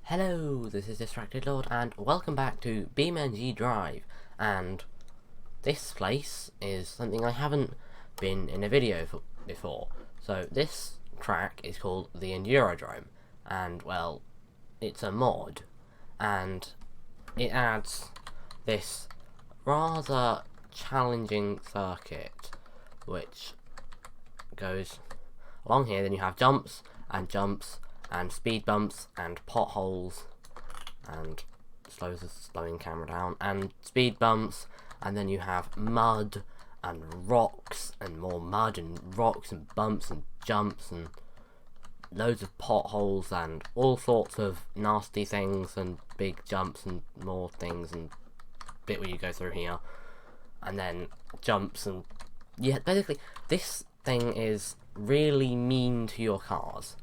Hello, this is Distracted Lord, and welcome back to BeamNG Drive. And this place is something I haven't been in a video before. So this track is called the Endurodrome, and well, it's a mod, and it adds this rather challenging circuit, which goes along here. Then you have jumps and speed bumps and potholes and slowing camera down and speed bumps, and then you have mud and rocks and more mud and rocks and bumps and jumps and loads of potholes and all sorts of nasty things and big jumps and more things and bit where you go through here and then jumps. And yeah, basically this thing is really mean to your cars.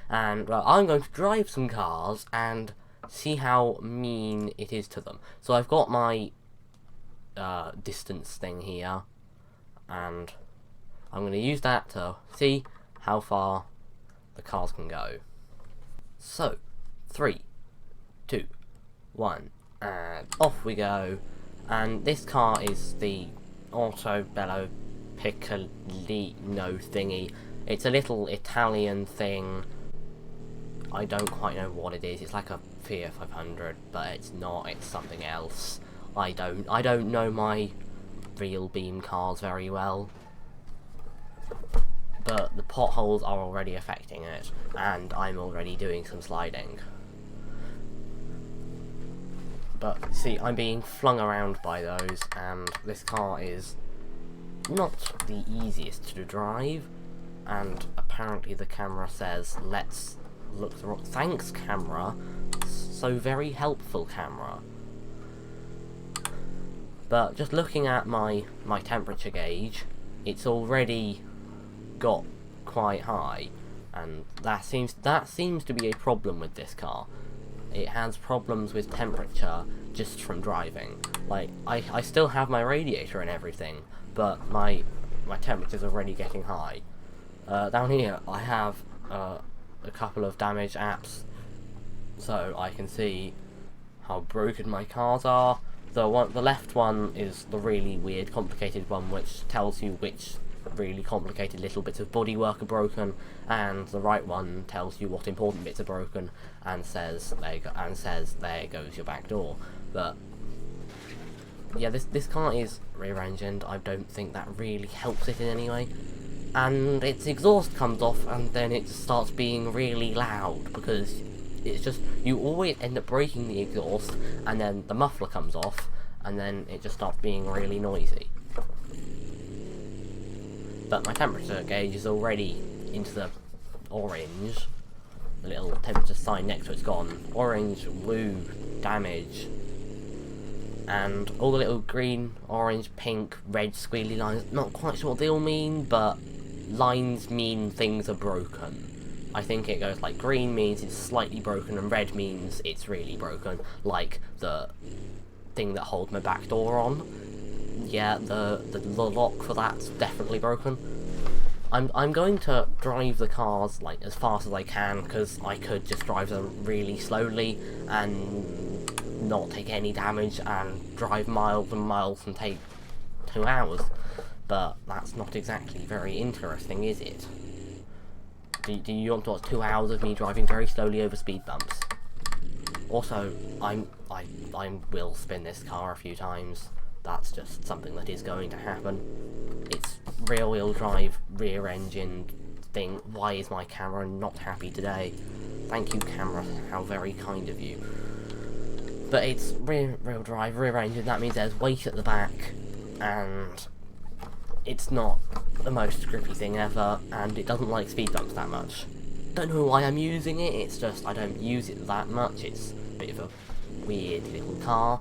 And well, I'm going to drive some cars and see how mean it is to them. So I've got my distance thing here, and I'm going to use that to see how far the cars can go. So, 3, 2, 1, and off we go. And this car is the Autobello Piccolino thingy. It's a little Italian thing. I don't quite know what it is. It's like a Fiat 500, but it's not. It's something else. I don't know my real Beam cars very well, but the potholes are already affecting it, and I'm already doing some sliding. But see, I'm being flung around by those, and this car is not the easiest to drive. And apparently the camera says, let's look through. Thanks, camera. So very helpful, camera. But just looking at my temperature gauge, it's already got quite high, and that seems to be a problem with this car. It has problems with temperature just from driving. Like, I still have my radiator and everything, but my temperature's already getting high. Down here I have a couple of damaged apps, so I can see how broken my cars are. The left one is the really weird, complicated one, which tells you which really complicated little bits of bodywork are broken, and the right one tells you what important bits are broken and says there goes your back door. But yeah, this car is rear-engined. I don't think that really helps it in any way. And its exhaust comes off, and then it just starts being really loud, because it's just, you always end up breaking the exhaust, and then the muffler comes off, and then it just starts being really noisy. But my temperature gauge is already into the orange. The little temperature sign next to it's gone. Orange, blue, damage. And all the little green, orange, pink, red squiggly lines, not quite sure what they all mean, but lines mean things are broken. I think it goes like green means it's slightly broken, and red means it's really broken, like the thing that holds my back door on. Yeah, the lock for that's definitely broken. I'm going to drive the cars like as fast as I can, because I could just drive them really slowly and not take any damage and drive miles and miles and take 2 hours. But that's not exactly very interesting, is it? Do you want to watch 2 hours of me driving very slowly over speed bumps? Also, I will spin this car a few times. That's just something that is going to happen. It's rear-wheel drive, rear-engine thing. Why is my camera not happy today? Thank you, camera. How very kind of you. But it's rear-wheel drive, rear-engine. That means there's weight at the back, and it's not the most grippy thing ever, and it doesn't like speed bumps that much. Don't know why I'm using it. It's just I don't use it that much. It's a bit of a weird little car.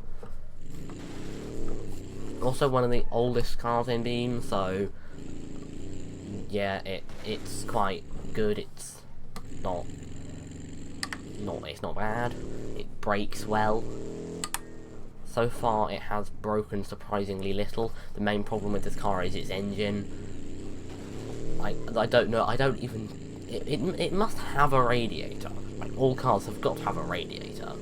Also one of the oldest cars in Beam, so yeah, it's quite good. It's not bad. It brakes well. So far it has broken surprisingly little. The main problem with this car is its engine. I don't know. I don't even. It must have a radiator. like, all cars have got to have a radiator.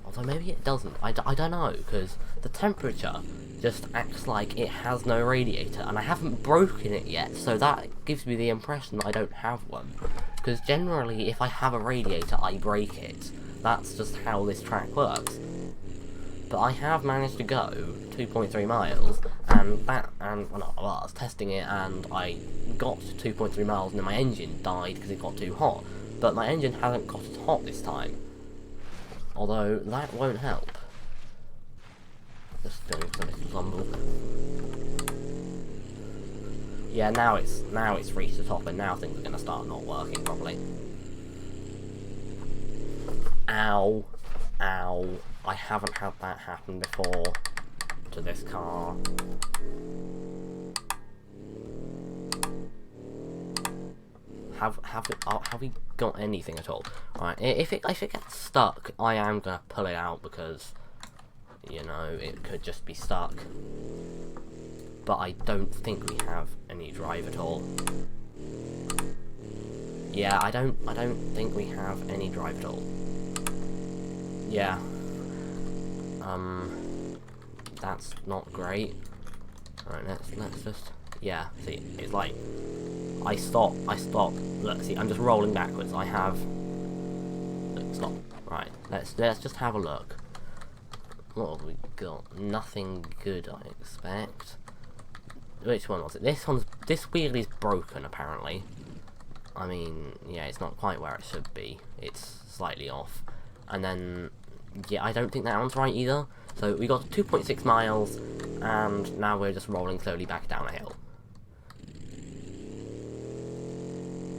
Although maybe it doesn't. I don't know, because the temperature just acts like it has no radiator, and I haven't broken it yet, so that gives me the impression that I don't have one. Because generally, if I have a radiator, I break it. That's just how this track works. But I have managed to go 2.3 miles, and well, I was testing it, and I got to 2.3 miles, and then my engine died because it got too hot. But my engine hasn't got as hot this time. Although, that won't help. Just doing a little rumble. Yeah, now it's reached the top, and now things are going to start not working properly. Ow. Ow. I haven't had that happen before to this car. Have we got anything at all? Right, if it gets stuck, I am gonna pull it out because, you know, it could just be stuck. But I don't think we have any drive at all. Yeah, I don't think we have any drive at all. Yeah. That's not great. Alright, let's just, yeah, see, it's like, I stop, look, see, I'm just rolling backwards, I have, look, stop, right, let's just have a look. What have we got? Nothing good, I expect. Which one was it? This wheel is broken, apparently. I mean, yeah, it's not quite where it should be, it's slightly off. And then, yeah, I don't think that one's right either. So we got 2.6 miles, and now we're just rolling slowly back down a hill.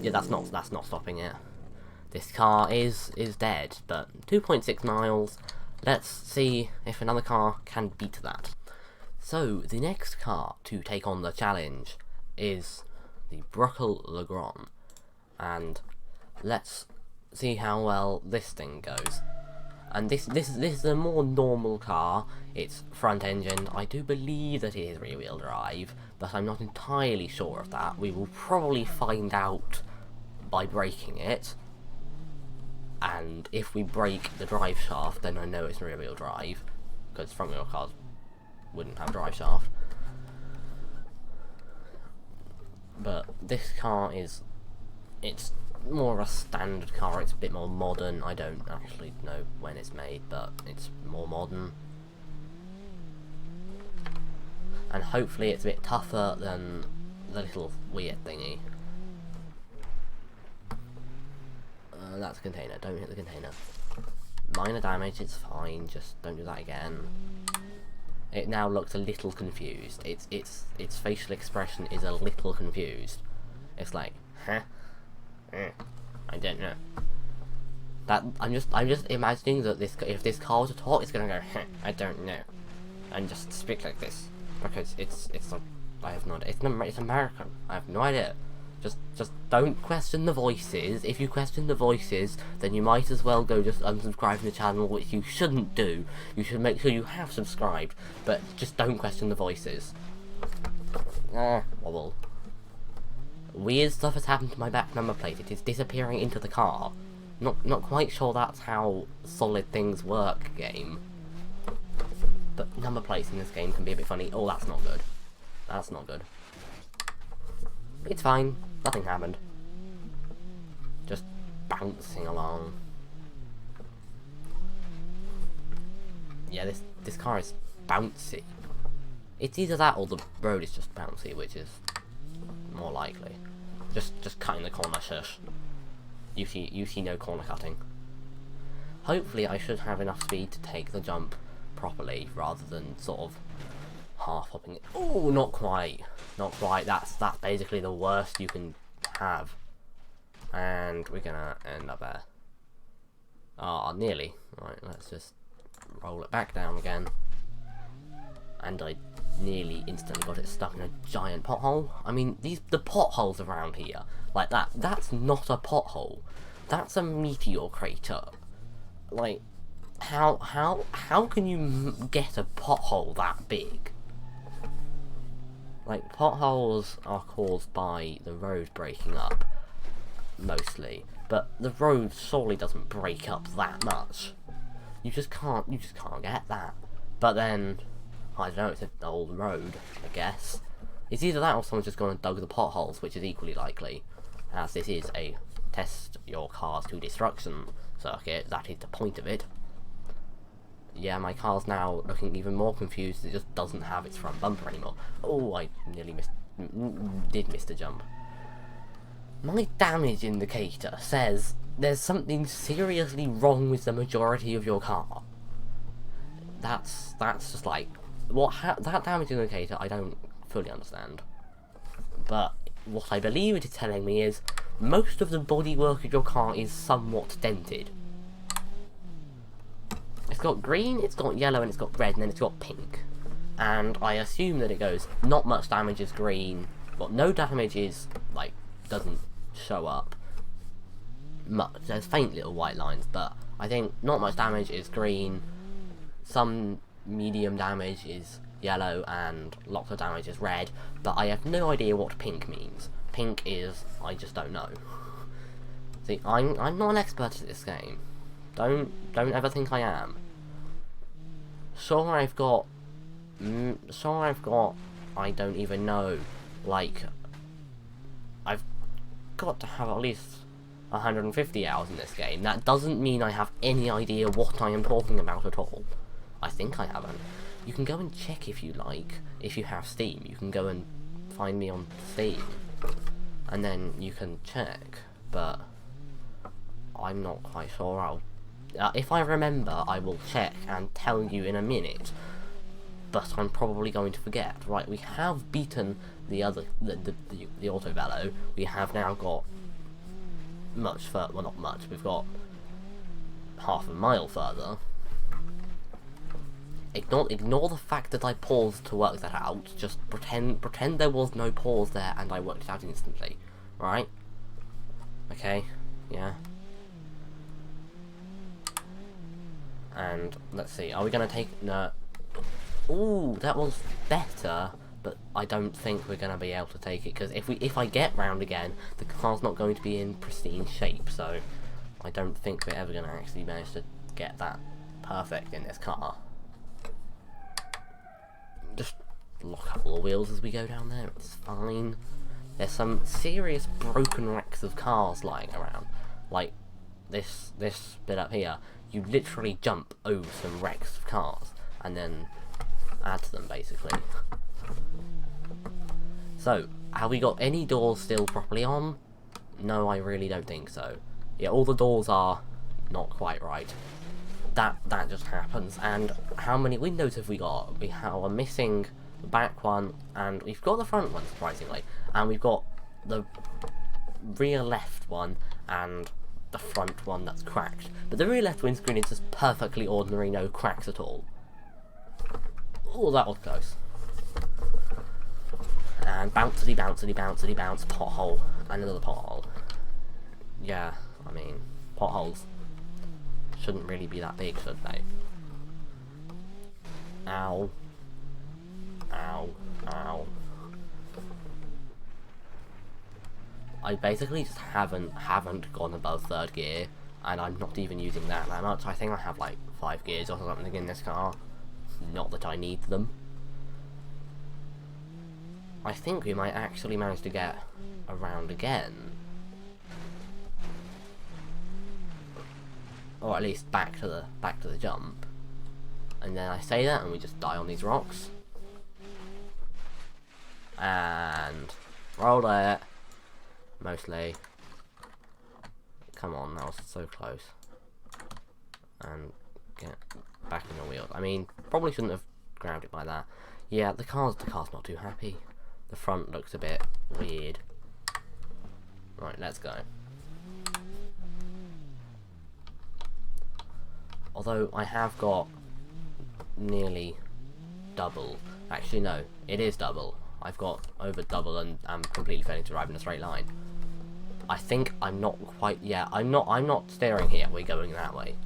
Yeah, that's not stopping it. This car is dead, but 2.6 miles. Let's see if another car can beat that. So the next car to take on the challenge is the Bruckell LeGran, and let's see how well this thing goes. And this is a more normal car. It's front engined. I do believe that it is rear wheel drive, but I'm not entirely sure of that. We will probably find out by braking it. And if we brake the drive shaft, then I know it's rear wheel drive, because front wheel cars wouldn't have drive shaft. But this car it's more of a standard car, it's a bit more modern. I don't actually know when it's made, but it's more modern. And hopefully it's a bit tougher than the little weird thingy. That's a container, don't hit the container. Minor damage, it's fine, just don't do that again. It now looks a little confused. Its facial expression is a little confused. It's like, huh? I don't know. That I'm just imagining that if this car was to talk, it's gonna go, huh, I don't know, and just speak like this, because it's like, I have no idea. It's American. I have no idea. Just don't question the voices. If you question the voices, then you might as well go just unsubscribe from the channel, which you shouldn't do. You should make sure you have subscribed, but just don't question the voices. Wobble. Weird stuff has happened to my back number plate. It is disappearing into the car. Not quite sure that's how solid things work, game. But number plates in this game can be a bit funny. Oh, that's not good. That's not good. It's fine. Nothing happened. Just bouncing along. Yeah, this car is bouncy. It's either that or the road is just bouncy, which is more likely. Just cutting the corner, shush. You see no corner cutting. Hopefully I should have enough speed to take the jump properly, rather than sort of half hopping it. Oh, not quite. Not quite. That's basically the worst you can have. And we're gonna end up there. Ah, nearly. Right, let's just roll it back down again. And I nearly instantly got it stuck in a giant pothole. I mean, the potholes around here, like that's not a pothole. That's a meteor crater. Like, how can you get a pothole that big? Like, potholes are caused by the road breaking up, mostly. but the road surely doesn't break up that much. You just can't get that. But then, I don't know, it's an old road, I guess. It's either that or someone's just gone and dug the potholes, which is equally likely, as this is a test your cars to destruction circuit. That is the point of it. Yeah, my car's now looking even more confused. It just doesn't have its front bumper anymore. Oh, I nearly did miss the jump. My damage indicator says there's something seriously wrong with the majority of your car. That's just like, that damage indicator I don't fully understand. But what I believe it is telling me is most of the bodywork of your car is somewhat dented. It's got green, it's got yellow, and it's got red, and then it's got pink. And I assume that it goes, not much damage is green, well, no damage is, like, doesn't show up much. There's faint little white lines, but I think not much damage is green, some medium damage is yellow, and lots of damage is red, but I have no idea what pink means. Pink is, I just don't know. See, I'm not an expert at this game. Don't ever think I am. Sure, I've got, I don't even know, like, I've got to have at least 150 hours in this game. That doesn't mean I have any idea what I am talking about at all. I think I haven't. You can go and check if you like, if you have Steam. You can go and find me on Steam, and then you can check, but I'm not quite sure. If I remember, I will check and tell you in a minute, but I'm probably going to forget. Right, we have beaten the Autobello. We have now got much further, well, not much, we've got half a mile further. Ignore the fact that I paused to work that out. Just pretend there was no pause there and I worked it out instantly. Right? Okay, yeah. And let's see, are we gonna take, no. Ooh, that was better, but I don't think we're gonna be able to take it, because if I get round again, the car's not going to be in pristine shape, so I don't think we're ever gonna actually manage to get that perfect in this car. Just lock up all the wheels as we go down there, it's fine. There's some serious broken wrecks of cars lying around, like this bit up here. You literally jump over some wrecks of cars and then add to them, basically. So, have we got any doors still properly on? No, I really don't think so. Yeah, all the doors are not quite right. That just happens. And how many windows have we got? We are missing the back one, and we've got the front one, surprisingly. And we've got the rear left one, and the front one that's cracked. But the rear left windscreen is just perfectly ordinary, no cracks at all. Oh, that was close. And bouncy, pothole, and another pothole. Yeah, I mean, potholes shouldn't really be that big, should they? Ow. Ow. Ow. I basically just haven't gone above third gear, and I'm not even using that much. I think I have like 5 gears or something in this car. Not that I need them. I think we might actually manage to get around again. Or at least back to the jump. And then I say that and we just die on these rocks. And roll it. Mostly. Come on, that was so close. And get back in the wheels. I mean, probably shouldn't have grabbed it by that. Yeah, the car's not too happy. The front looks a bit weird. Right, let's go. Although I have got nearly double. Actually, no, it is double. I've got over double and I'm completely failing to drive in a straight line. I think I'm not quite, yeah, I'm not steering here, we're going that way.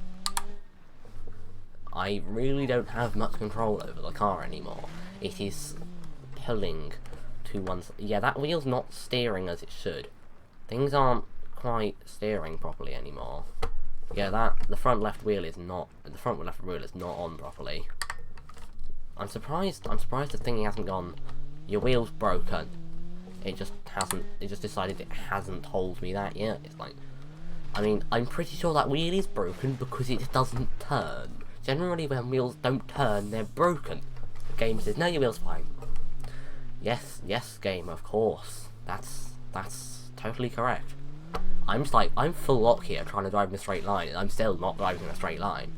I really don't have much control over the car anymore. It is pulling to one side. Yeah, that wheel's not steering as it should. Things aren't quite steering properly anymore. Yeah, the front left wheel is not on properly. I'm surprised the thingy hasn't gone, your wheel's broken. It just decided it hasn't told me that yet. It's like, I mean, I'm pretty sure that wheel is broken because it doesn't turn. Generally when wheels don't turn, they're broken. The game says, no, your wheel's fine. Yes, game, of course. That's totally correct. I'm just like, I'm full lock here trying to drive in a straight line, and I'm still not driving in a straight line.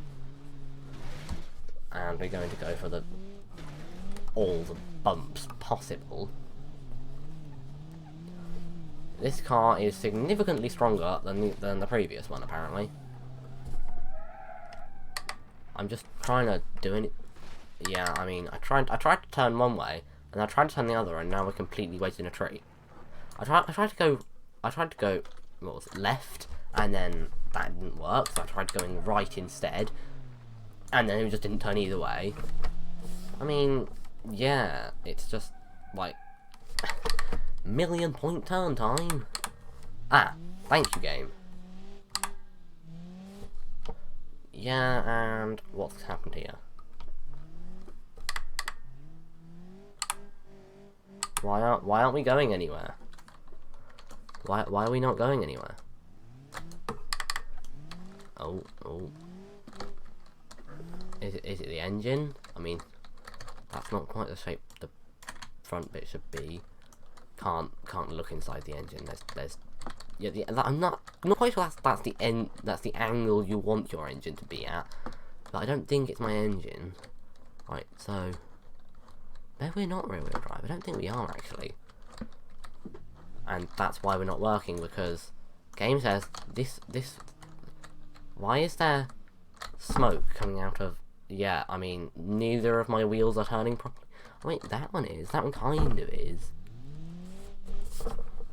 And we're going to go for all the bumps possible. This car is significantly stronger than the previous one, apparently. I'm just trying to do it. Yeah, I mean, I tried to turn one way, and I tried to turn the other, and now we're completely wedged in a tree. I tried to go, what was it, left, and then that didn't work, so I tried going right instead, and then it just didn't turn either way. I mean, yeah, it's just, like, million-point turn time. Ah, thank you, game. Yeah, and what's happened here? Why aren't we going anywhere? Why are we not going anywhere? Oh. Is it the engine? I mean, that's not quite the shape the front bit should be. Can't look inside the engine. I'm not quite sure that's the angle you want your engine to be at, but I don't think it's my engine. Right, so maybe we're not rear wheel drive. I don't think we are actually, and that's why we're not working, because game says this. Why is there smoke coming out of? Yeah, I mean, neither of my wheels are turning properly. Wait, that one kind of is.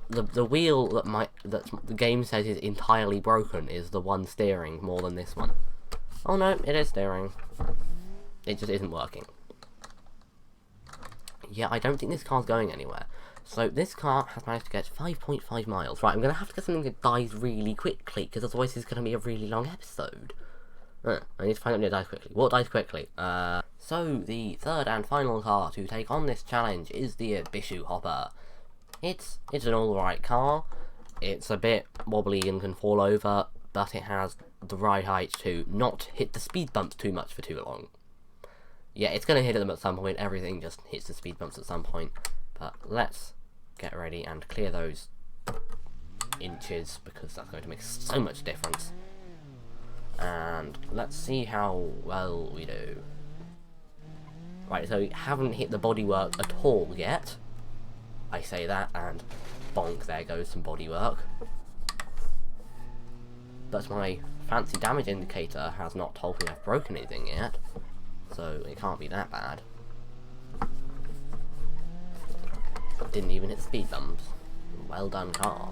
The wheel that the game says is entirely broken is the one steering more than this one. Oh no, it is steering. It just isn't working. Yeah, I don't think this car's going anywhere. So this car has managed to get 5.5 miles. Right, I'm going to have to get something that dies really quickly, because otherwise it's going to be a really long episode. I need to find something that dies quickly. What dies quickly? So the third and final car to take on this challenge is the Ibishu Hopper. It's an alright car. It's a bit wobbly and can fall over, but it has the right height to not hit the speed bumps too much for too long. Yeah, it's going to hit them at some point. Everything just hits the speed bumps at some point. But let's get ready and clear those inches, because that's going to make so much difference. And let's see how well we do. Right, so we haven't hit the bodywork at all yet. I say that, and bonk, there goes some bodywork. But my fancy damage indicator has not told me I've broken anything yet, so it can't be that bad. Didn't even hit the speed bumps. Well done, car.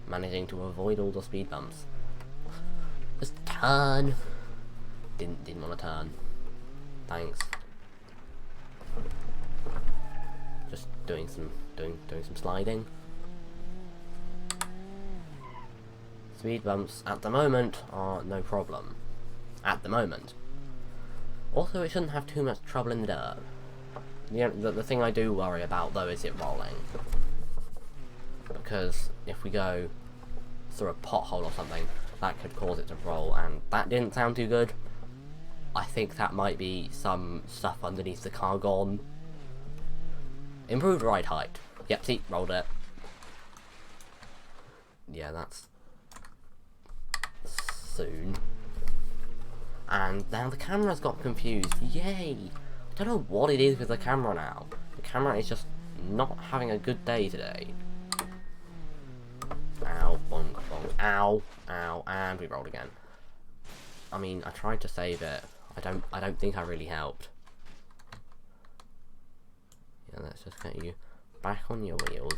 Managing to avoid all the speed bumps. Just turn. Didn't want to turn. Thanks. Just doing some sliding. Speed bumps at the moment are no problem. At the moment. Also, it shouldn't have too much trouble in the dirt. The thing I do worry about though is it rolling. Because if we go through a pothole or something, that could cause it to roll, and that didn't sound too good. I think that might be some stuff underneath the car gone. Improved ride height. Yep, see, rolled it. Yeah, that's soon. And now the camera's got confused. Yay! I don't know what it is with the camera now. The camera is just not having a good day today. Ow, bonk, bonk, ow, ow, and we rolled again. I mean, I tried to save it. I don't think I really helped. Yeah, let's just get you back on your wheels.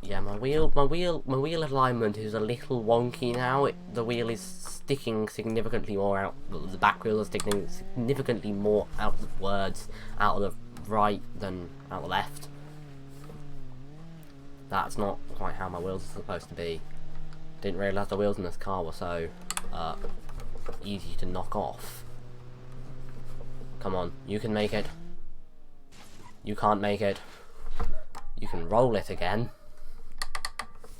Yeah, my wheel alignment is a little wonky now. The wheel is sticking significantly more out. The back wheel is sticking significantly more outwards, out of the right than out of the left. That's not quite how my wheels are supposed to be. Didn't realise the wheels in this car were so easy to knock off. Come on, you can make it. You can't make it. You can roll it again.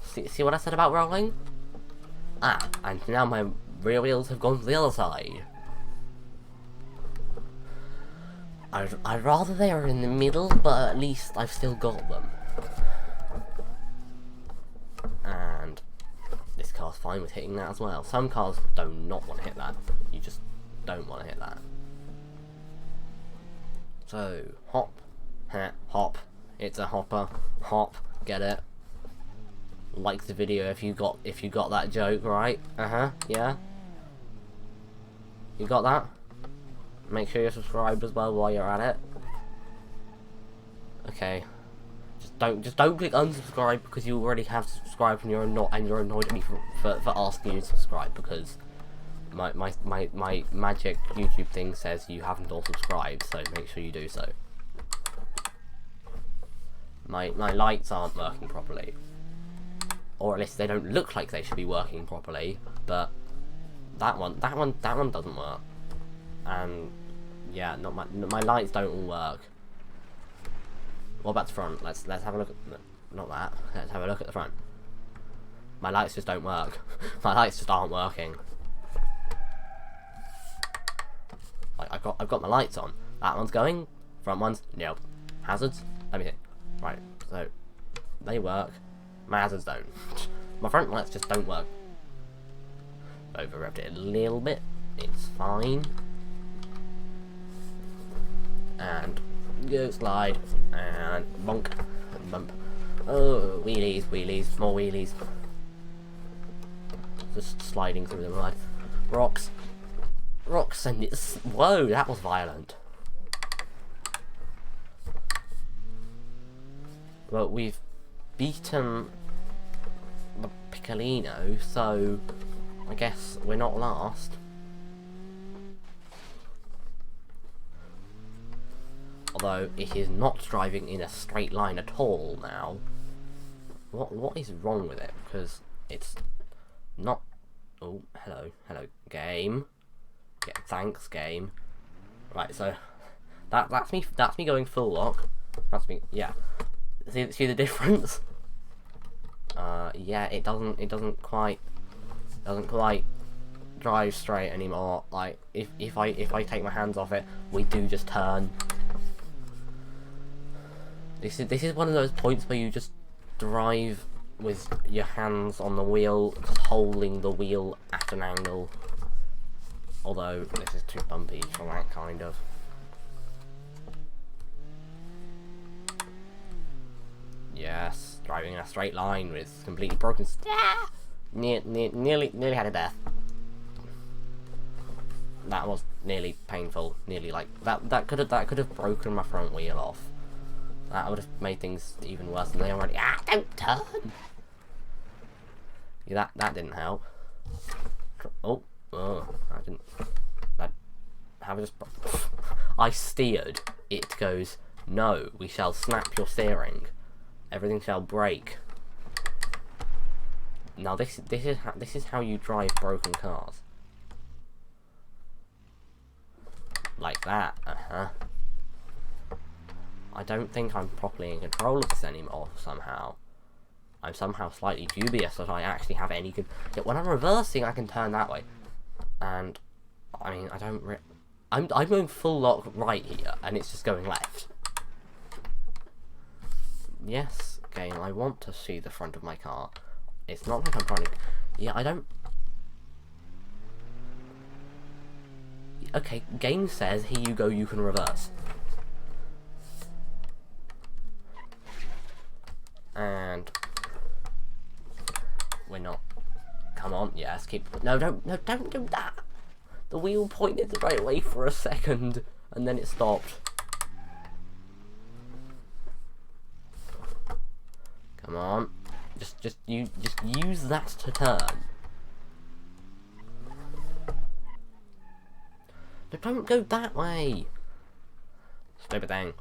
See what I said about rolling? Ah, and now my rear wheels have gone to the other side. I'd rather they were in the middle, but at least I've still got them. And this car's fine with hitting that as well. Some cars do not want to hit that. You just don't want to hit that. So, hop, hop. It's a hopper. Hop, get it. Like the video if you got that joke, right? Yeah. You got that? Make sure you're subscribed as well while you're at it. Okay. Just don't click unsubscribe because you already have subscribed and you're annoyed at me for asking you to subscribe, because my magic YouTube thing says you haven't all subscribed, so make sure you do so. My lights aren't working properly. Or at least they don't look like they should be working properly, but that one doesn't work. And yeah, my lights don't all work. What about the front? Let's have a look at not that. Let's have a look at the front. My lights just don't work. My lights just aren't working. Like I've got my lights on. That one's going. Front one's nope. Hazards. Let me see. Right. So they work. My hazards don't. My front lights just don't work. Over revved it a little bit. It's fine. And go slide and bonk and bump. Oh, wheelies, wheelies, small wheelies. Just sliding through the mud. Rocks, rocks, and it's whoa, that was violent. Well, we've beaten the Piccolino, so I guess we're not last. Although it is not driving in a straight line at all now. What is wrong with it? Because it's not. Oh, hello, game. Yeah, thanks, game. Right, so that's me going full lock. That's me. Yeah. See the difference? Yeah, it doesn't quite drive straight anymore. Like if I take my hands off it, we do just turn. This is one of those points where you just drive with your hands on the wheel, just holding the wheel at an angle. Although this is too bumpy for that kind of. Yes, driving in a straight line with completely broken. Nearly had a death. That was nearly painful. Nearly like that could have broken my front wheel off. That would have made things even worse than they already. Ah, don't turn. Yeah, that didn't help. Oh, I didn't. I steered. It goes. No, we shall snap your steering. Everything shall break. Now this is how you drive broken cars. Like that. I don't think I'm properly in control of this anymore somehow. I'm somehow slightly dubious that I actually have any good. When I'm reversing, I can turn that way, and I mean I don't. I'm going full lock right here, and it's just going left. Yes, game. I want to see the front of my car. It's not like I'm trying to. Yeah, I don't. Okay, game says here you go. You can reverse. And we're not. Come on, yes, keep. No, don't do that. The wheel pointed the right way for a second, and then it stopped. Come on, just use that to turn. No, don't go that way. Stupid thing.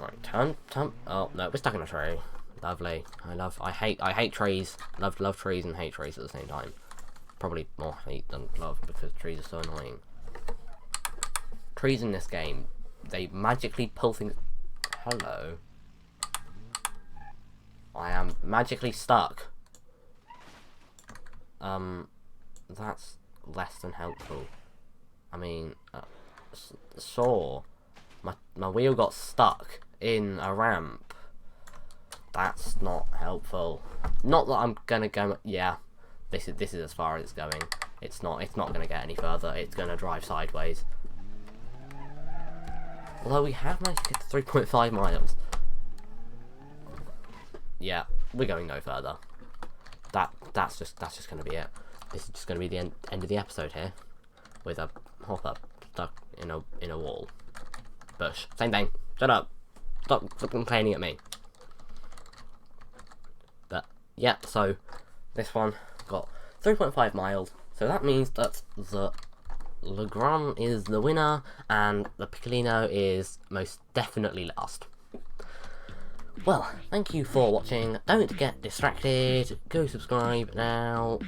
Right, turn. Oh no, we're stuck in a tree. Lovely. I hate trees. Love trees and hate trees at the same time. Probably more hate than love because trees are so annoying. Trees in this game, they magically pull things. Hello. I am magically stuck. That's less than helpful. I mean, sure. My wheel got stuck in a ramp. That's not helpful. Not that I'm gonna go. Yeah, this is as far as it's going. It's not gonna get any further. It's gonna drive sideways. Although we have managed to get to 3.5 miles. Yeah, we're going no further. That's just gonna be it. This is just gonna be the end of the episode here, with a hopper stuck in a wall. Bush. Same thing. Shut up. Stop complaining at me. But yeah, so this one got 3.5 miles. So that means that the LeGran is the winner and the Piccolino is most definitely last. Well, thank you for watching. Don't get distracted. Go subscribe now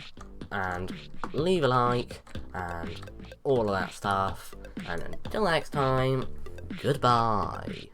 and leave a like and all of that stuff. And until next time, goodbye.